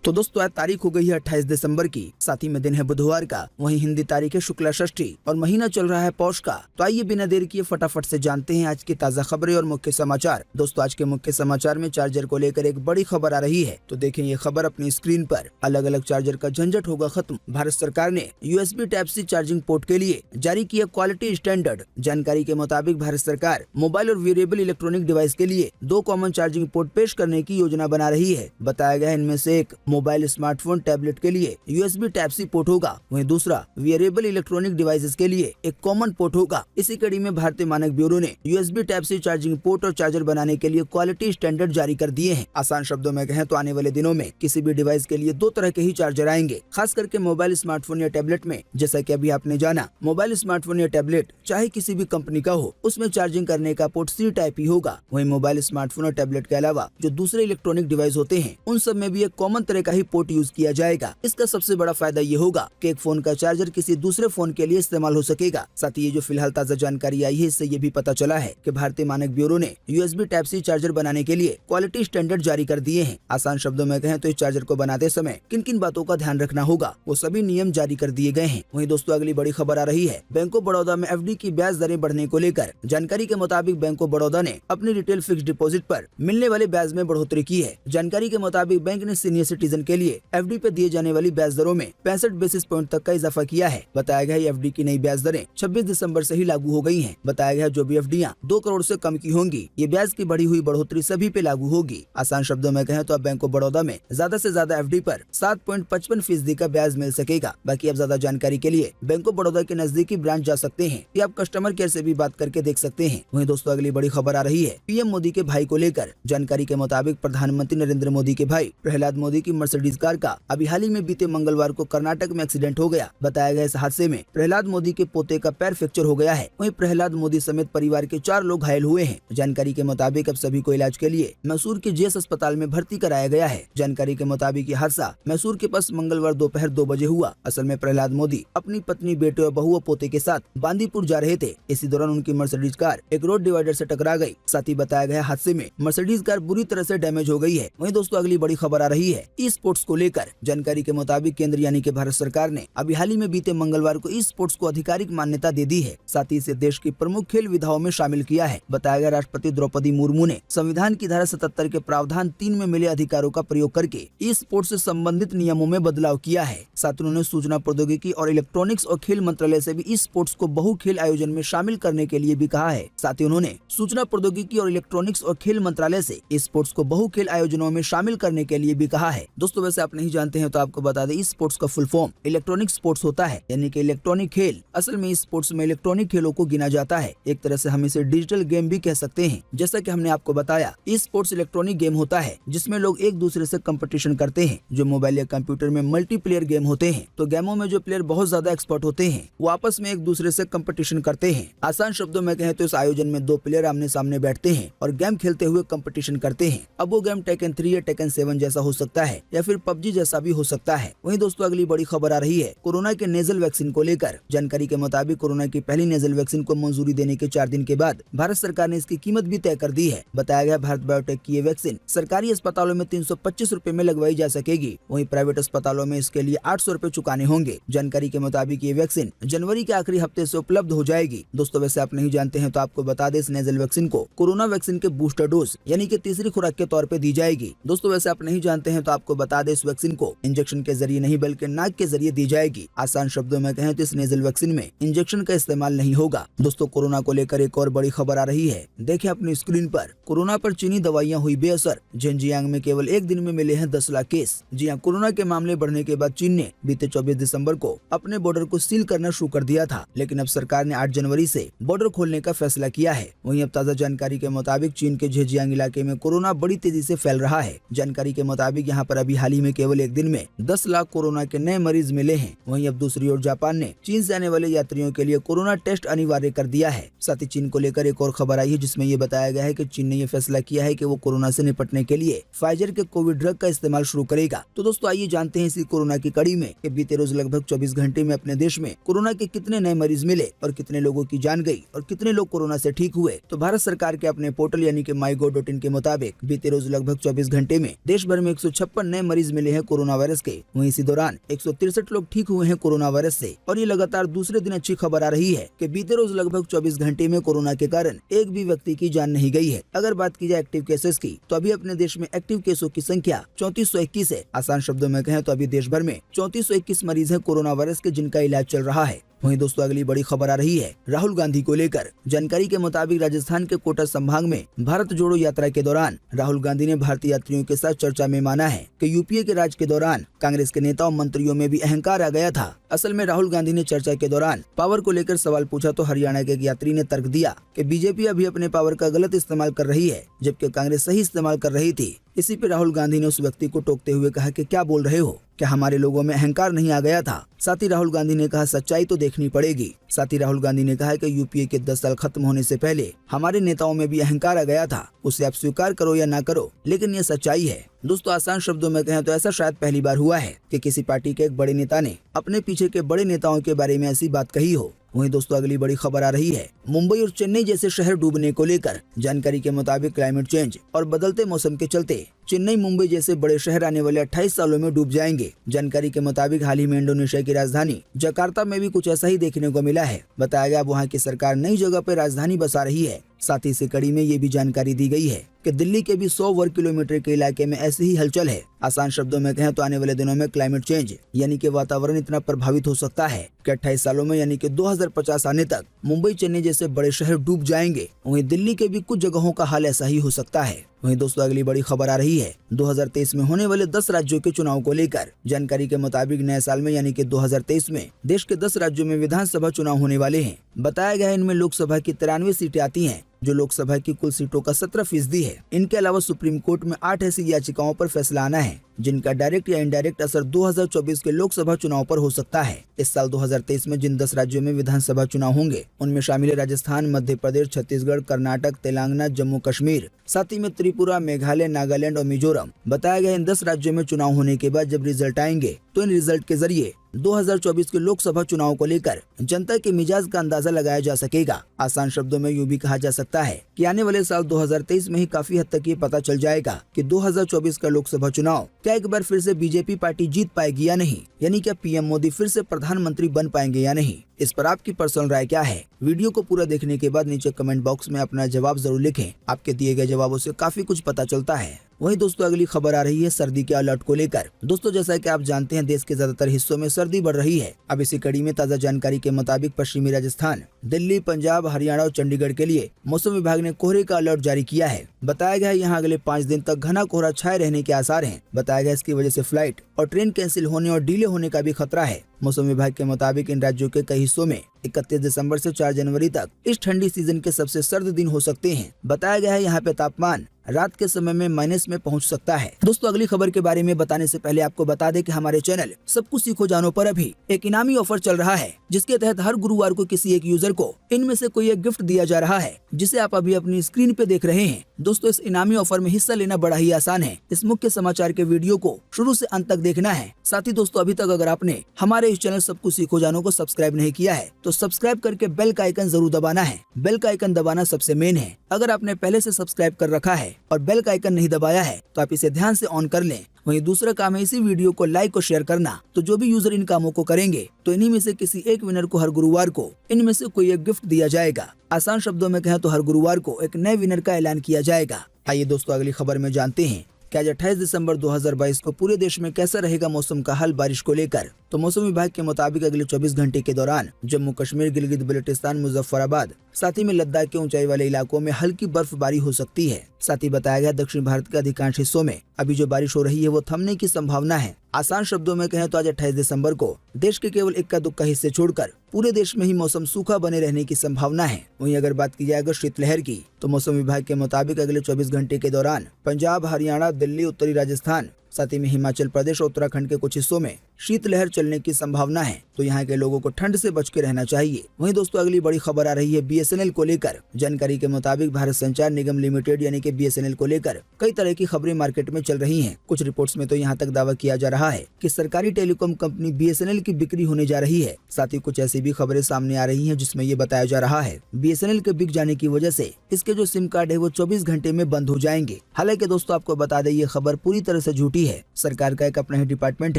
तो दोस्तों आज तारीख हो गई है 28 दिसंबर की, साथ ही में दिन है बुधवार का, वहीं हिंदी तारीख है शुक्ला षष्ठी और महीना चल रहा है पौष का। तो आइए बिना देर किए फटाफट से जानते हैं आज की ताजा खबरें और मुख्य समाचार। दोस्तों आज के मुख्य समाचार में चार्जर को लेकर एक बड़ी खबर आ रही है, तो देखें ये खबर अपनी स्क्रीन पर। अलग अलग चार्जर का झंझट होगा खत्म। भारत सरकार ने USB Type-C चार्जिंग पोर्ट के लिए जारी किया क्वालिटी स्टैंडर्ड। जानकारी के मुताबिक भारत सरकार मोबाइल और वेरिएबल इलेक्ट्रॉनिक डिवाइस के लिए 2 कॉमन चार्जिंग पोर्ट पेश करने की योजना बना रही है। बताया गया इनमें से एक मोबाइल, स्मार्टफोन, टैबलेट के लिए USB Type-C पोर्ट होगा, वहीं दूसरा वेरिएबल इलेक्ट्रॉनिक डिवाइसेस के लिए एक कॉमन पोर्ट होगा। इसी कड़ी में भारतीय मानक ब्यूरो ने USB Type-C चार्जिंग पोर्ट और चार्जर बनाने के लिए क्वालिटी स्टैंडर्ड जारी कर दिए हैं। आसान शब्दों में कहें तो आने वाले दिनों में किसी भी डिवाइस के लिए 2 तरह के ही चार्जर आएंगे, खास करके मोबाइल, स्मार्टफोन या टैबलेट में। जैसा कि अभी आपने जाना, मोबाइल, स्मार्टफोन या टैबलेट चाहे किसी भी कंपनी का हो, उसमें चार्जिंग करने का पोर्ट C टाइप ही होगा। वहीं मोबाइल, स्मार्टफोन और टैबलेट के अलावा जो दूसरे इलेक्ट्रॉनिक डिवाइस होते हैं, उन सब में भी एक कॉमन तरह का ही पोर्ट यूज किया जाएगा। इसका सबसे बड़ा फायदा ये होगा कि एक फोन का चार्जर किसी दूसरे फोन के लिए इस्तेमाल हो सकेगा। साथ ही ये जो फिलहाल ताजा जानकारी आई है, इससे ये भी पता चला है कि भारतीय मानक ब्यूरो ने USB Type-C चार्जर बनाने के लिए क्वालिटी स्टैंडर्ड जारी कर दिए हैं। आसान शब्दों में कहें तो इस चार्जर को बनाते समय किन किन बातों का ध्यान रखना होगा, वो सभी नियम जारी कर दिए गए हैं। वहीं दोस्तों अगली बड़ी खबर आ रही है बैंक ऑफ बड़ौदा में FD की ब्याज दरें बढ़ने को लेकर। जानकारी के मुताबिक बैंक ऑफ बड़ौदा ने अपनी रिटेल फिक्स डिपॉजिट पर मिलने वाले ब्याज में बढ़ोतरी की है। जानकारी के मुताबिक बैंक ने सीनियर सिटीजन के लिए FD पे दिए जाने वाली ब्याज दरों में 65 बेसिस पॉइंट तक का इजाफा किया है। बताया गया FD की नई ब्याज दरें 26 दिसंबर से ही लागू हो गई हैं। बताया गया जो भी FDयां 2 करोड़ से कम की होंगी, ये ब्याज की बढ़ी हुई बढ़ोतरी सभी पे लागू होगी। आसान शब्दों में कहें तो अब बैंक ऑफ बड़ौदा में ज्यादा से ज्यादा FD पर 7.55% का ब्याज मिल सकेगा। बाकी अब ज्यादा जानकारी के लिए बैंक ऑफ बड़ौदा के नजदीकी ब्रांच जा सकते हैं या आप कस्टमर केयर से भी बात करके देख सकते हैं। वहीं दोस्तों अगली बड़ी खबर आ रही है PM मोदी के भाई को लेकर। जानकारी के मुताबिक प्रधानमंत्री नरेंद्र मोदी के भाई प्रहलाद मोदी की मर्सिडीज कार का अभी हाल ही में बीते मंगलवार को कर्नाटक में एक्सीडेंट हो गया। बताया गया इस हादसे में प्रहलाद मोदी के पोते का पैर फ्रैक्चर हो गया है। वहीं प्रहलाद मोदी समेत परिवार के 4 लोग घायल हुए हैं। जानकारी के मुताबिक अब सभी को इलाज के लिए मैसूर के GS अस्पताल में भर्ती कराया गया है। जानकारी के मुताबिक ये हादसा मैसूर के पास मंगलवार दोपहर 2 बजे हुआ। असल में प्रहलाद मोदी अपनी पत्नी, बेटे और बहू व पोते के साथ बांदीपुर जा रहे थे। इसी दौरान उनकी मर्सिडीज कार एक रोड डिवाइडर से टकरा गई। साथ ही बताया गया हादसे में मर्सिडीज कार बुरी तरह से डैमेज हो गई है। वहीं दोस्तों अगली बड़ी खबर आ रही है E-स्पोर्ट्स को लेकर। जानकारी के मुताबिक केंद्र यानी कि भारत सरकार ने अभी हाल ही में बीते मंगलवार को E-स्पोर्ट्स को आधिकारिक मान्यता दे दी है। साथ ही इसे देश की प्रमुख खेल विधाओं में शामिल किया है। बताया गया राष्ट्रपति द्रौपदी मुर्मू ने संविधान की धारा 77 के प्रावधान 3 में मिले अधिकारों का प्रयोग करके E-स्पोर्ट्स से संबंधित नियमों में बदलाव किया है। साथ ही उन्होंने सूचना प्रौद्योगिकी और इलेक्ट्रॉनिक्स और खेल मंत्रालय से भी E-स्पोर्ट्स को बहु खेल आयोजन में शामिल करने के लिए भी कहा है। साथ ही उन्होंने सूचना प्रौद्योगिकी और इलेक्ट्रॉनिक्स और खेल मंत्रालय से E-स्पोर्ट्स को बहु खेल आयोजनों में शामिल करने के लिए भी कहा है। दोस्तों वैसे आप नहीं जानते हैं तो आपको बता दें, E-स्पोर्ट्स का फुल फॉर्म इलेक्ट्रॉनिक स्पोर्ट्स होता है, यानी कि इलेक्ट्रॉनिक खेल। असल में E-स्पोर्ट्स में इलेक्ट्रॉनिक खेलों को गिना जाता है। एक तरह से हम इसे डिजिटल गेम भी कह सकते हैं। जैसा कि हमने आपको बताया, E-स्पोर्ट्स इलेक्ट्रॉनिक गेम होता है जिसमें लोग एक दूसरे से कंपटीशन करते हैं। जो मोबाइल या कंप्यूटर में मल्टीप्लेयर गेम होते हैं, तो गेमों में जो प्लेयर बहुत ज्यादा एक्सपर्ट होते हैं, वो आपस में एक दूसरे से कंपटीशन करते हैं। आसान शब्दों में कहें तो इस आयोजन में 2 प्लेयर आमने सामने बैठते हैं और गेम खेलते हुए कंपटीशन करते हैं। अब वो गेम टेकन 3 या टेकन 7 जैसा हो सकता है या फिर PUBG जैसा भी हो सकता है। वहीं दोस्तों अगली बड़ी खबर आ रही है कोरोना के नेजल वैक्सीन को लेकर। जानकारी के मुताबिक कोरोना की पहली नेजल वैक्सीन को मंजूरी देने के 4 दिन के बाद भारत सरकार ने इसकी कीमत भी तय कर दी है। बताया गया भारत बायोटेक की ये वैक्सीन सरकारी अस्पतालों में 325 रुपए में लगवाई जा सकेगी। वहीं प्राइवेट अस्पतालों में इसके लिए 800 रुपए चुकाने होंगे। जानकारी के मुताबिक ये वैक्सीन जनवरी के आखिरी हफ्ते से उपलब्ध हो जाएगी। दोस्तों वैसे आप नहीं जानते हैं तो आपको बता दें, इस नेजल वैक्सीन को कोरोना वैक्सीन के बूस्टर डोज यानी कि तीसरी खुराक के तौर पे दी जाएगी। दोस्तों वैसे आप नहीं जानते हैं तो आपको बता दें, इस वैक्सीन को इंजेक्शन के जरिए नहीं बल्कि नाक के जरिए दी जाएगी। आसान शब्दों में कहें तो इस नेजल वैक्सीन में इंजेक्शन का इस्तेमाल नहीं होगा। दोस्तों कोरोना को लेकर एक और बड़ी खबर आ रही है। देखिए अपनी स्क्रीन पर, कोरोना पर चीनी दवाइयां हुई बेअसर। झेंजियांग में केवल एक दिन में मिले हैं 10 लाख केस। जी हां, कोरोना के मामले बढ़ने के बाद चीन ने बीते 24 दिसंबर को अपने बॉर्डर को सील करना शुरू कर दिया था, लेकिन अब सरकार ने 8 जनवरी से बॉर्डर खोलने का फैसला किया है। वहीं अब ताजा जानकारी के मुताबिक चीन के झेजियांग इलाके में कोरोना बड़ी तेजी से फैल रहा है। जानकारी के मुताबिक यहाँ पर अभी हाल ही में केवल एक दिन में 10 लाख कोरोना के नए मरीज मिले हैं। वहीं अब दूसरी ओर जापान ने चीन से आने वाले यात्रियों के लिए कोरोना टेस्ट अनिवार्य कर दिया है। साथ ही चीन को लेकर एक और खबर आई है जिसमें ये बताया गया है कि चीन ने ये फैसला किया है कि वो कोरोना से निपटने के लिए फाइजर के कोविड ड्रग का इस्तेमाल शुरू करेगा। तो दोस्तों आइए जानते हैं इसी कोरोना की कड़ी में कि बीते रोज लगभग 24 घंटे में अपने देश में कोरोना के कितने नए मरीज मिले और कितने लोगों की जान गई और कितने लोग कोरोना से ठीक हुए। तो भारत सरकार के अपने पोर्टल यानी कि MyGov.in के मुताबिक बीते रोज लगभग 24 घंटे में देश भर में 156 नए मरीज मिले हैं कोरोना वायरस के। वहीं इसी दौरान 163 लोग ठीक हुए हैं कोरोना वायरस से। और ये लगातार दूसरे दिन अच्छी खबर आ रही है कि बीते रोज लगभग 24 घंटे में कोरोना के कारण एक भी व्यक्ति की जान नहीं गई है। अगर बात की जाए एक्टिव केसेस की, तो अभी अपने देश में एक्टिव केसों की संख्या 3421 है। आसान शब्दों में कहें तो अभी देश भर में 3421 मरीज हैं कोरोना वायरस के, जिनका इलाज चल रहा है। वहीं दोस्तों अगली बड़ी खबर आ रही है राहुल गांधी को लेकर। जानकारी के मुताबिक राजस्थान के कोटा संभाग में भारत जोड़ो यात्रा के दौरान राहुल गांधी ने भारतीय यात्रियों के साथ चर्चा में माना है कि यूपीए के राज के दौरान कांग्रेस के नेताओं मंत्रियों में भी अहंकार आ गया था। असल में राहुल गांधी ने चर्चा के दौरान पावर को लेकर सवाल पूछा तो हरियाणा के एक यात्री ने तर्क दिया कि बीजेपी अभी अपने पावर का गलत इस्तेमाल कर रही है, जबकि कांग्रेस सही इस्तेमाल कर रही थी। इसी पे राहुल गांधी ने उस व्यक्ति को टोकते हुए कहा कि क्या बोल रहे हो, क्या हमारे लोगों में अहंकार नहीं आ गया था। साथ ही राहुल गांधी ने कहा सच्चाई तो देखनी पड़ेगी। साथ ही राहुल गांधी ने कहा कि यूपीए के 10 साल खत्म होने से पहले हमारे नेताओं में भी अहंकार आ गया था, उसे आप स्वीकार करो या ना करो, लेकिन ये सच्चाई है। दोस्तों आसान शब्दों में कहें तो ऐसा शायद पहली बार हुआ है कि किसी पार्टी के एक बड़े नेता ने अपने पीछे के बड़े नेताओं के बारे में ऐसी बात कही हो। वहीं दोस्तों अगली बड़ी खबर आ रही है मुंबई और चेन्नई जैसे शहर डूबने को लेकर। जानकारी के मुताबिक क्लाइमेट चेंज और बदलते मौसम के चलते चेन्नई मुंबई जैसे बड़े शहर आने वाले 28 सालों में डूब जाएंगे। जानकारी के मुताबिक हाल ही में इंडोनेशिया की राजधानी जकार्ता में भी कुछ ऐसा ही देखने को मिला है। बताया गया वहाँ की सरकार नई जगह पर राजधानी बसा रही है। साथ ही इसी कड़ी में ये भी जानकारी दी गई है कि दिल्ली के भी 100 वर्ग किलोमीटर के इलाके में ऐसी ही हलचल है। आसान शब्दों में कहें तो आने वाले दिनों में क्लाइमेट चेंज यानी कि वातावरण इतना प्रभावित हो सकता है कि 28 सालों में यानी कि 2050 आने तक मुंबई चेन्नई जैसे बड़े शहर डूब जाएंगे। वहीं दिल्ली के भी कुछ जगहों का हाल ऐसा ही हो सकता है। वहीं दोस्तों अगली बड़ी खबर आ रही है 2023 में होने वाले 10 राज्यों के चुनाव को लेकर। जानकारी के मुताबिक नए साल में यानी कि 2023 में देश के 10 राज्यों में विधानसभा चुनाव होने वाले हैं। बताया गया है इनमें लोकसभा की 93 सीटें आती हैं, जो लोकसभा की कुल सीटों का 17% है। इनके अलावा सुप्रीम कोर्ट में 8 ऐसी याचिकाओं पर फैसला आना है, जिनका डायरेक्ट या इनडायरेक्ट असर 2024 के लोकसभा चुनाव पर हो सकता है। इस साल 2023 में जिन 10 राज्यों में विधानसभा चुनाव होंगे उनमें शामिल है राजस्थान, मध्य प्रदेश, छत्तीसगढ़, कर्नाटक, तेलंगाना, जम्मू कश्मीर, साथ ही में त्रिपुरा, मेघालय, नागालैंड और मिजोरम। बताया गया इन 10 राज्यों में चुनाव होने के बाद जब रिजल्ट आएंगे तो इन रिजल्ट के जरिए 2024 के लोकसभा चुनाव को लेकर जनता के मिजाज का अंदाजा लगाया जा सकेगा। आसान शब्दों में यूं भी कहा जा सकता है कि आने वाले साल 2023 में ही काफी हद तक ये पता चल जाएगा कि 2024 का लोकसभा चुनाव क्या एक बार फिर से बीजेपी पार्टी जीत पाएगी या नहीं, यानी क्या पीएम मोदी फिर से प्रधानमंत्री बन पाएंगे या नहीं। इस पर आपकी पर्सनल राय क्या है? वीडियो को पूरा देखने के बाद नीचे कमेंट बॉक्स में अपना जवाब जरूर लिखें। आपके दिए गए जवाबों से काफी कुछ पता चलता है। वहीं दोस्तों अगली खबर आ रही है सर्दी के अलर्ट को लेकर। दोस्तों जैसा कि आप जानते हैं देश के ज्यादातर हिस्सों में सर्दी बढ़ रही है। अब इसी कड़ी में ताजा जानकारी के मुताबिक पश्चिमी राजस्थान, दिल्ली, पंजाब, हरियाणा और चंडीगढ़ के लिए मौसम विभाग ने कोहरे का अलर्ट जारी किया है। बताया गया है यहाँ अगले 5 दिन तक घना कोहरा छाए रहने के आसार हैं। बताया गया इसकी वजह से फ्लाइट और ट्रेन कैंसिल होने और डिले होने का भी खतरा है। मौसम विभाग के मुताबिक इन राज्यों के कई हिस्सों में 31 दिसंबर से 4 जनवरी तक इस ठंडी सीजन के सबसे सर्द दिन हो सकते हैं। बताया गया है यहाँ पे तापमान रात के समय में माइनस में पहुंच सकता है। दोस्तों अगली खबर के बारे में बताने से पहले आपको बता दें कि हमारे चैनल सब कुछ सीखो जानो पर अभी एक इनामी ऑफर चल रहा है, जिसके तहत हर गुरुवार को किसी एक यूजर को इनमें से कोई एक गिफ्ट दिया जा रहा है, जिसे आप अभी अपनी स्क्रीन पे देख रहे हैं। दोस्तों इस इनामी ऑफर में हिस्सा लेना बड़ा ही आसान है। इस मुख्य समाचार के वीडियो को शुरू से अंत तक देखना है। साथ ही दोस्तों अभी तक अगर आपने हमारे इस चैनल सब कुछ सीखो जानो को सब्सक्राइब नहीं किया है तो सब्सक्राइब करके बेल का आइकन जरूर दबाना है। बेल का आइकन दबाना सबसे मेन है। अगर आपने पहले से सब्सक्राइब कर रखा है और बेल का आइकन नहीं दबाया है तो आप इसे ध्यान से ऑन कर लें। वहीं दूसरा काम है इसी वीडियो को लाइक और शेयर करना। तो जो भी यूजर इन कामों को करेंगे तो इन्हीं में से किसी एक विनर को हर गुरुवार को इनमें से कोई एक गिफ्ट दिया जाएगा। आसान शब्दों में कहें तो हर गुरुवार को एक नए विनर का ऐलान किया जाएगा। आइए दोस्तों अगली खबर में जानते हैं कि आज 28 दिसंबर 2022 को पूरे देश में कैसा रहेगा मौसम का हाल बारिश को लेकर। तो मौसम विभाग के मुताबिक अगले 24 घंटे के दौरान जम्मू कश्मीर, गिलगित बल्टिस्तान, मुजफ्फराबाद, साथ ही में लद्दाख के ऊंचाई वाले इलाकों में हल्की बर्फबारी हो सकती है। साथ ही बताया गया दक्षिण भारत के अधिकांश हिस्सों में अभी जो बारिश हो रही है वो थमने की संभावना है। आसान शब्दों में कहें तो आज 28 दिसंबर को देश के केवल इक्का दुक्का हिस्से छोड़कर पूरे देश में ही मौसम सूखा बने रहने की संभावना है। वहीं अगर बात की जाए अगर शीतलहर की तो मौसम विभाग के मुताबिक अगले 24 घंटे के दौरान पंजाब, हरियाणा, दिल्ली, उत्तरी राजस्थान, साथ ही में हिमाचल प्रदेश और उत्तराखंड के कुछ हिस्सों में शीतलहर चलने की संभावना है, तो यहाँ के लोगों को ठंड से बच के रहना चाहिए। वहीं दोस्तों अगली बड़ी खबर आ रही है BSNL को लेकर। जानकारी के मुताबिक भारत संचार निगम लिमिटेड यानी कि BSNL को लेकर कई तरह की खबरें मार्केट में चल रही हैं। कुछ रिपोर्ट्स में तो यहाँ तक दावा किया जा रहा है कि सरकारी टेलीकॉम कंपनी BSNL की बिक्री होने जा रही है। साथ ही कुछ ऐसी भी खबरें सामने आ रही हैं जिसमें ये बताया जा रहा है BSNL के बिक जाने की वजह से इसके जो सिम कार्ड है वो 24 घंटे में बंद हो जाएंगे। हालांकि दोस्तों आपको बता दें ये खबर पूरी तरह से झूठी है। सरकार का एक अपना ही डिपार्टमेंट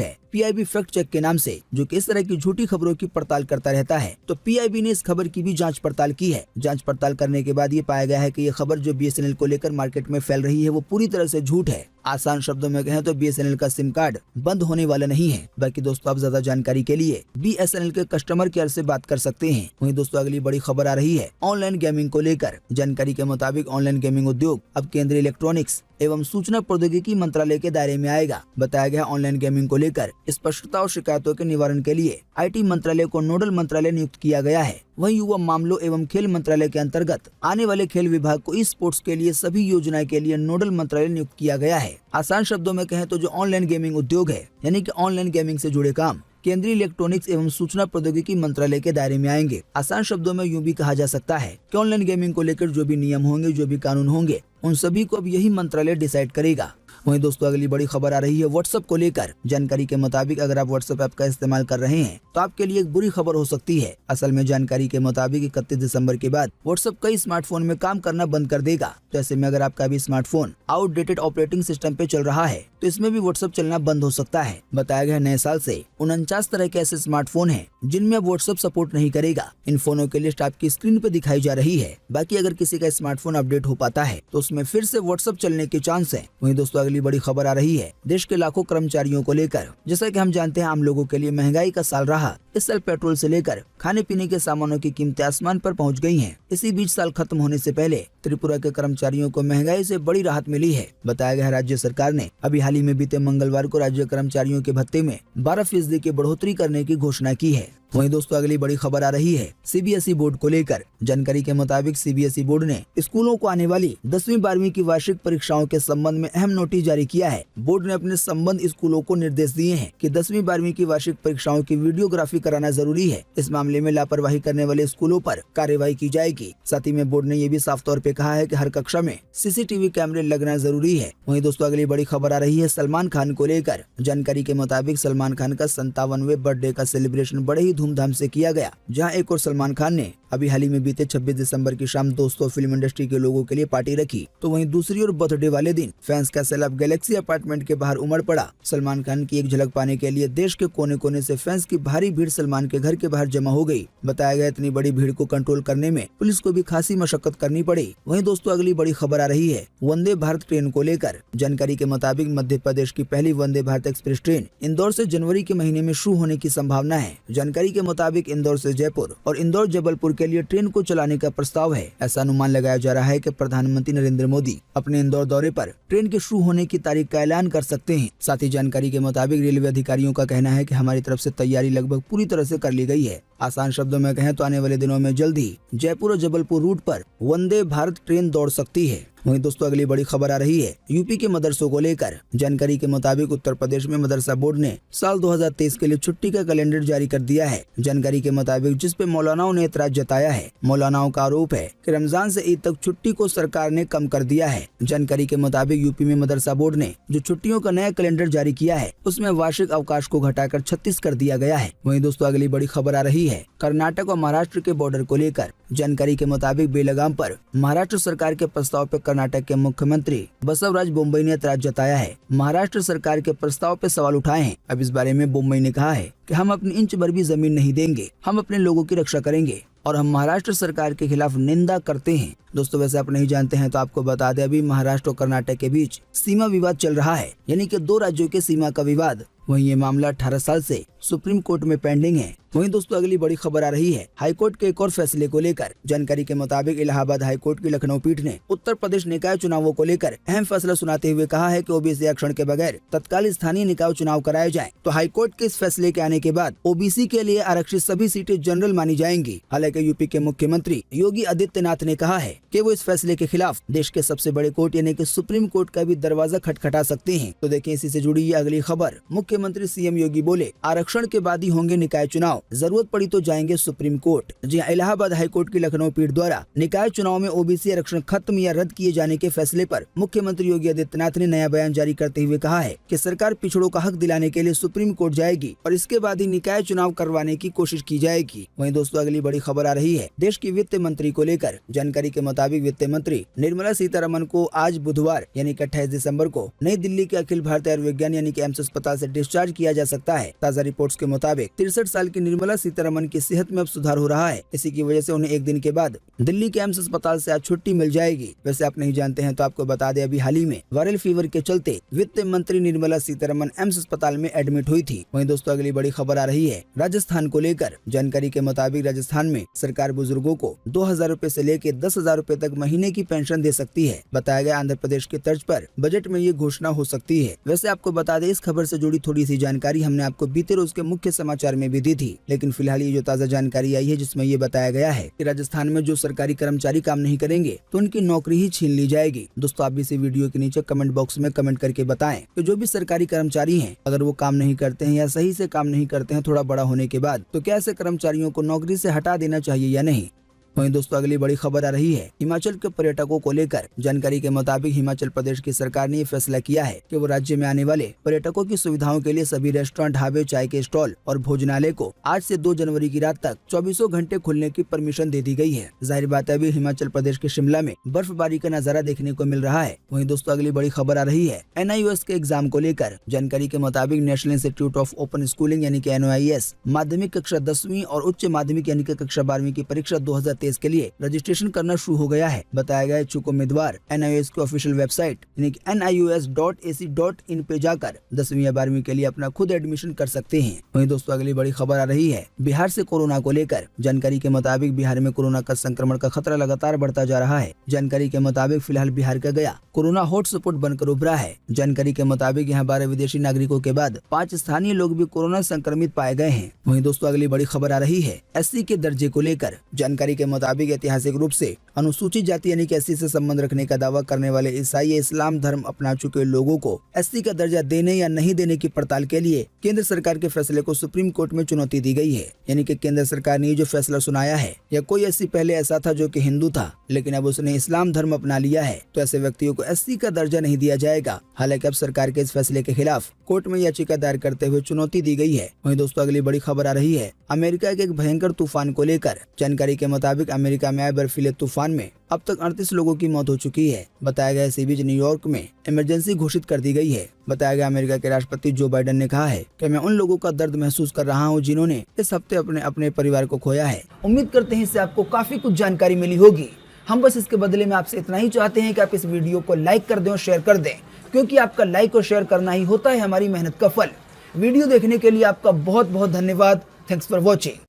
है PIB फैक्ट चेक के नाम से, जो कि इस तरह की झूठी खबरों की पड़ताल करता रहता है। तो PIB ने इस खबर की भी जांच पड़ताल की है। जांच पड़ताल करने के बाद ये पाया गया है कि ये खबर जो BSNL को लेकर मार्केट में फैल रही है वो पूरी तरह से झूठ है। आसान शब्दों में कहें तो BSNL का सिम कार्ड बंद होने वाला नहीं है। बाकी दोस्तों आप ज्यादा जानकारी के लिए BSNL के कस्टमर केयर से बात कर सकते हैं। वहीं दोस्तों अगली बड़ी खबर आ रही है ऑनलाइन गेमिंग को लेकर। जानकारी के मुताबिक ऑनलाइन गेमिंग उद्योग अब केंद्रीय इलेक्ट्रॉनिक्स एवं सूचना प्रौद्योगिकी मंत्रालय के दायरे में आएगा। बताया गया ऑनलाइन गेमिंग को लेकर स्पष्टता और शिकायतों के निवारण के लिए IT मंत्रालय को नोडल मंत्रालय नियुक्त किया गया है। वहीं युवा मामलों एवं खेल मंत्रालय के अंतर्गत आने वाले खेल विभाग को स्पोर्ट्स के लिए सभी योजनाएं के लिए नोडल मंत्रालय नियुक्त किया गया है। आसान शब्दों में कहें तो जो ऑनलाइन गेमिंग उद्योग है यानी कि ऑनलाइन गेमिंग से जुड़े काम केंद्रीय इलेक्ट्रॉनिक्स एवं सूचना प्रौद्योगिकी मंत्रालय के दायरे में आएंगे। आसान शब्दों में यूं भी कहा जा सकता है कि ऑनलाइन गेमिंग को लेकर जो भी नियम होंगे, जो भी कानून होंगे, उन सभी को अब यही मंत्रालय डिसाइड करेगा। वहीं दोस्तों अगली बड़ी खबर आ रही है WhatsApp को लेकर। जानकारी के मुताबिक अगर आप WhatsApp ऐप का इस्तेमाल कर रहे हैं तो आपके लिए एक बुरी खबर हो सकती है। असल में जानकारी के मुताबिक 31 दिसंबर के बाद WhatsApp कई स्मार्टफोन में काम करना बंद कर देगा। तो ऐसे में अगर आपका भी स्मार्टफोन आउटडेटेड ऑपरेटिंग सिस्टम पे चल रहा है तो इसमें भी WhatsApp चलना बंद हो सकता है। बताया गया नए साल से 49 तरह के ऐसे स्मार्टफोन हैं जिनमें अब WhatsApp सपोर्ट नहीं करेगा। इन फोनों की लिस्ट आपकी स्क्रीन पे दिखाई जा रही है। बाकी अगर किसी का स्मार्टफोन अपडेट हो पाता है तो उसमें फिर से WhatsApp चलने के चांस है। वहीं दोस्तों अगली बड़ी खबर आ रही है देश के लाखों कर्मचारियों को लेकर। जैसा कि हम जानते हैं आम लोगों के लिए महंगाई का साल रहा। इस साल पेट्रोल से लेकर खाने पीने के सामानों की कीमतें आसमान पर पहुंच गई हैं। इसी बीच साल खत्म होने से पहले त्रिपुरा के कर्मचारियों को महंगाई से बड़ी राहत मिली है। बताया गया राज्य सरकार ने अभी हाल ही में बीते मंगलवार को राज्य कर्मचारियों के भत्ते में 12% की बढ़ोतरी करने की घोषणा की है। वहीं दोस्तों अगली बड़ी खबर आ रही है CBSE बोर्ड को लेकर। जानकारी के मुताबिक CBSE बोर्ड ने स्कूलों को आने वाली 10वीं 12वीं की वार्षिक परीक्षाओं के संबंध में अहम नोटिस जारी किया है। बोर्ड ने अपने संबंध स्कूलों को निर्देश दिए हैं कि 10वीं 12वीं की वार्षिक परीक्षाओं की वीडियोग्राफी कराना जरूरी है। इस मामले में लापरवाही करने वाले स्कूलों पर कार्रवाई की जाएगी। साथ ही में बोर्ड ने ये भी साफ तौर पे कहा है कि हर कक्षा में CCTV कैमरे लगना जरूरी है। वहीं दोस्तों अगली बड़ी खबर आ रही है सलमान खान को लेकर। जानकारी के मुताबिक सलमान खान का 57वें बर्थडे का सेलिब्रेशन बड़े ही धूमधाम से किया गया। जहां एक और सलमान खान ने अभी हाल ही में बीते 26 दिसंबर की शाम दोस्तों फिल्म इंडस्ट्री के लोगों के लिए पार्टी रखी, तो वहीं दूसरी ओर बर्थडे वाले दिन फैंस का सैलाब गैलेक्सी अपार्टमेंट के बाहर उमड़ पड़ा। सलमान खान की एक झलक पाने के लिए देश के कोने कोने से फैंस की भारी भीड़ सलमान के घर के बाहर जमा हो गई। बताया गया इतनी बड़ी भीड़ को कंट्रोल करने में पुलिस को भी खासी मशक्कत करनी पड़ी। वहीं दोस्तों अगली बड़ी खबर आ रही है वंदे भारत ट्रेन को लेकर। जानकारी के मुताबिक मध्य प्रदेश की पहली वंदे भारत एक्सप्रेस ट्रेन इंदौर से जनवरी के महीने में शुरू होने की संभावना है। जानकारी के मुताबिक इंदौर से जयपुर और इंदौर जबलपुर के लिए ट्रेन को चलाने का प्रस्ताव है। ऐसा अनुमान लगाया जा रहा है कि प्रधानमंत्री नरेंद्र मोदी अपने इंदौर दौरे पर ट्रेन के शुरू होने की तारीख का ऐलान कर सकते हैं। साथ ही जानकारी के मुताबिक रेलवे अधिकारियों का कहना है कि हमारी तरफ से तैयारी लगभग पूरी तरह से कर ली गई है। आसान शब्दों में कहें तो आने वाले दिनों में जल्द ही जयपुर और जबलपुर रूट पर वंदे भारत ट्रेन दौड़ सकती है। वहीं दोस्तों अगली बड़ी खबर आ रही है यूपी के मदरसों को लेकर। जानकारी के मुताबिक उत्तर प्रदेश में मदरसा बोर्ड ने साल 2023 के लिए छुट्टी का कैलेंडर जारी कर दिया है। जानकारी के मुताबिक जिस पे मौलानाओं ने एतराज जताया है। मौलानाओं का आरोप है कि रमजान से ईद तक छुट्टी को सरकार ने कम कर दिया है। जानकारी के मुताबिक यूपी में मदरसा बोर्ड ने जो छुट्टियों का नया कैलेंडर जारी किया है उसमें वार्षिक अवकाश को घटाकर 36 कर दिया गया है। वहीं दोस्तों अगली बड़ी खबर आ रही है कर्नाटक और महाराष्ट्र के बॉर्डर को लेकर। जानकारी के मुताबिक बेलगाम पर महाराष्ट्र सरकार के प्रस्ताव पर कर्नाटक के मुख्यमंत्री बसवराज बोम्मई ने एतराज जताया है। महाराष्ट्र सरकार के प्रस्ताव पे सवाल उठाए हैं। अब इस बारे में बोम्मई ने कहा है कि हम अपनी इंच भर भी जमीन नहीं देंगे, हम अपने लोगों की रक्षा करेंगे और हम महाराष्ट्र सरकार के खिलाफ निंदा करते हैं। दोस्तों वैसे आप नहीं जानते हैं तो आपको बता दें अभी महाराष्ट्र और कर्नाटक के बीच सीमा विवाद चल रहा है, यानी कि दो राज्यों के सीमा का विवाद। वहीं ये मामला 18 साल से सुप्रीम कोर्ट में पेंडिंग है। वहीं दोस्तों अगली बड़ी खबर आ रही है हाईकोर्ट के एक और फैसले को लेकर। जानकारी के मुताबिक इलाहाबाद हाईकोर्ट की लखनऊ पीठ ने उत्तर प्रदेश निकाय चुनावों को लेकर अहम फैसला सुनाते हुए कहा है कि ओबीसी आरक्षण के बगैर तत्काल स्थानीय निकाय चुनाव कराए जाएं। तो हाईकोर्ट के इस फैसले के आने के बाद ओबीसी के लिए आरक्षित सभी सीटें जनरल मानी जाएंगी। हालांकि यूपी के मुख्यमंत्री योगी आदित्यनाथ ने कहा है कि वो इस फैसले के खिलाफ देश के सबसे बड़े कोर्ट यानी कि सुप्रीम कोर्ट का भी दरवाजा खटखटा सकते हैं। तो देखें इसी से जुड़ी ये अगली खबर। मुख्यमंत्री सीएम योगी बोले आरक्षण के बाद ही होंगे निकाय चुनाव, जरूरत पड़ी तो जाएंगे सुप्रीम कोर्ट। जी हाँ, इलाहाबाद हाईकोर्ट की लखनऊ पीठ द्वारा निकाय चुनाव में ओबीसी आरक्षण खत्म या रद्द किए जाने के फैसले पर मुख्यमंत्री योगी आदित्यनाथ ने नया बयान जारी करते हुए कहा है कि सरकार पिछड़ों का हक दिलाने के लिए सुप्रीम कोर्ट जाएगी और इसके बाद ही निकाय चुनाव करवाने की कोशिश की जाएगी। वहीं दोस्तों अगली बड़ी खबर आ रही है देश की वित्त मंत्री को लेकर। जानकारी के मुताबिक वित्त मंत्री निर्मला सीतारमण को आज बुधवार यानी कि 28 दिसंबर को नई दिल्ली के अखिल भारतीय आयुर्विज्ञान यानी कि एम्स अस्पताल से डिस्चार्ज किया जा सकता है। ताज़ा रिपोर्ट्स के मुताबिक 63 साल की निर्मला सीतारमण की सेहत में अब सुधार हो रहा है। इसी की वजह से उन्हें एक दिन के बाद दिल्ली के एम्स अस्पताल से आज छुट्टी मिल जाएगी। वैसे आप नहीं जानते हैं तो आपको बता दें, अभी हाल ही में वायरल फीवर के चलते वित्त मंत्री निर्मला सीतारमण एम्स अस्पताल में एडमिट हुई थी। वहीं दोस्तों अगली बड़ी खबर आ रही है राजस्थान को लेकर। जानकारी के मुताबिक राजस्थान में सरकार बुजुर्गों को 2000 रूपए से लेकर 10,000 रूपए तक महीने की पेंशन दे सकती है। बताया गया आंध्र प्रदेश की तर्ज पर बजट में ये घोषणा हो सकती है। वैसे आपको बता दें, इस खबर से जुड़ी थोड़ी सी जानकारी हमने आपको बीते रोज के मुख्य समाचार में भी दी थी, लेकिन फिलहाल ये जो ताज़ा जानकारी आई है जिसमें ये बताया गया है कि राजस्थान में जो सरकारी कर्मचारी काम नहीं करेंगे तो उनकी नौकरी ही छीन ली जाएगी। दोस्तों आप भी इसी वीडियो के नीचे कमेंट बॉक्स में कमेंट करके बताएं कि जो भी सरकारी कर्मचारी हैं अगर वो काम नहीं करते हैं या सही से काम नहीं करते हैं थोड़ा बड़ा होने के बाद, तो क्या ऐसे कर्मचारियों को नौकरी से हटा देना चाहिए या नहीं। वहीं दोस्तों अगली बड़ी खबर आ रही है हिमाचल के पर्यटकों को लेकर। जानकारी के मुताबिक हिमाचल प्रदेश की सरकार ने ये फैसला किया है कि वो राज्य में आने वाले पर्यटकों की सुविधाओं के लिए सभी रेस्टोरेंट, ढाबे, चाय के स्टॉल और भोजनालय को आज से 2 जनवरी की रात तक 24 घंटे खुलने की परमिशन दे दी गई है। जाहिर बात है अभी हिमाचल प्रदेश के शिमला में बर्फबारी का नजारा देखने को मिल रहा है। वहीं दोस्तों अगली बड़ी खबर आ रही है NIOS के एग्जाम को लेकर। जानकारी के मुताबिक national institute of open schooling यानी कि NIOS माध्यमिक कक्षा 10वीं और उच्च माध्यमिक यानी कि कक्षा 12वीं की परीक्षा 2023 के लिए रजिस्ट्रेशन करना शुरू हो गया है। बताया गया इच्छुक उम्मीदवार NIOS की ऑफिशियल वेबसाइट यानी कि nios.ac.in पे जाकर 10वीं या 12वीं के लिए अपना खुद एडमिशन कर सकते हैं। वहीं दोस्तों अगली बड़ी खबर आ रही है बिहार से कोरोना को लेकर। जानकारी के मुताबिक बिहार में कोरोना का संक्रमण का खतरा लगातार बढ़ता जा रहा है। जानकारी के मुताबिक फिलहाल बिहार का गया कोरोना हॉटस्पॉट बनकर उभरा है। जानकारी के मुताबिक यहाँ 12 विदेशी नागरिकों के बाद 5 स्थानीय लोग भी कोरोना संक्रमित पाए गए हैं। वहीं दोस्तों अगली बड़ी खबर आ रही है SC के दर्जे को लेकर। जानकारी के मुताबिक ऐतिहासिक रूप से अनुसूचित जाति यानी कि SC से संबंध रखने का दावा करने वाले ईसाई इस्लाम धर्म अपना चुके लोगों को SC का दर्जा देने या नहीं देने की पड़ताल के लिए केंद्र सरकार के फैसले को सुप्रीम कोर्ट में चुनौती दी गई है। यानी कि केंद्र सरकार ने जो फैसला सुनाया है, या कोई SC पहले ऐसा था जो कि हिंदू था लेकिन अब उसने इस्लाम धर्म अपना लिया है तो ऐसे व्यक्तियों को SC का दर्जा नहीं दिया जाएगा। हालांकि अब सरकार के इस फैसले के खिलाफ कोर्ट में याचिका दायर करते हुए चुनौती दी गई है। वहीं दोस्तों अगली बड़ी खबर आ रही है अमेरिका के एक भयंकर तूफान को लेकर। जानकारी के मुताबिक अमेरिका में आए बर्फीले तूफान में अब तक 38 लोगों की मौत हो चुकी है। बताया गया इसी बीच न्यूयॉर्क में इमरजेंसी घोषित कर दी गई है। बताया गया अमेरिका के राष्ट्रपति जो बाइडेन ने कहा है कि मैं उन लोगों का दर्द महसूस कर रहा हूं जिन्होंने इस हफ्ते अपने परिवार को खोया है। उम्मीद करते हैं इससे आपको काफी कुछ जानकारी मिली होगी। हम बस इसके बदले में आपसे इतना ही चाहते हैं कि आप इस वीडियो को लाइक कर दें और शेयर कर दें, क्योंकि आपका लाइक और शेयर करना ही होता है हमारी मेहनत का फल। वीडियो देखने के लिए आपका बहुत बहुत धन्यवाद। Thanks for watching.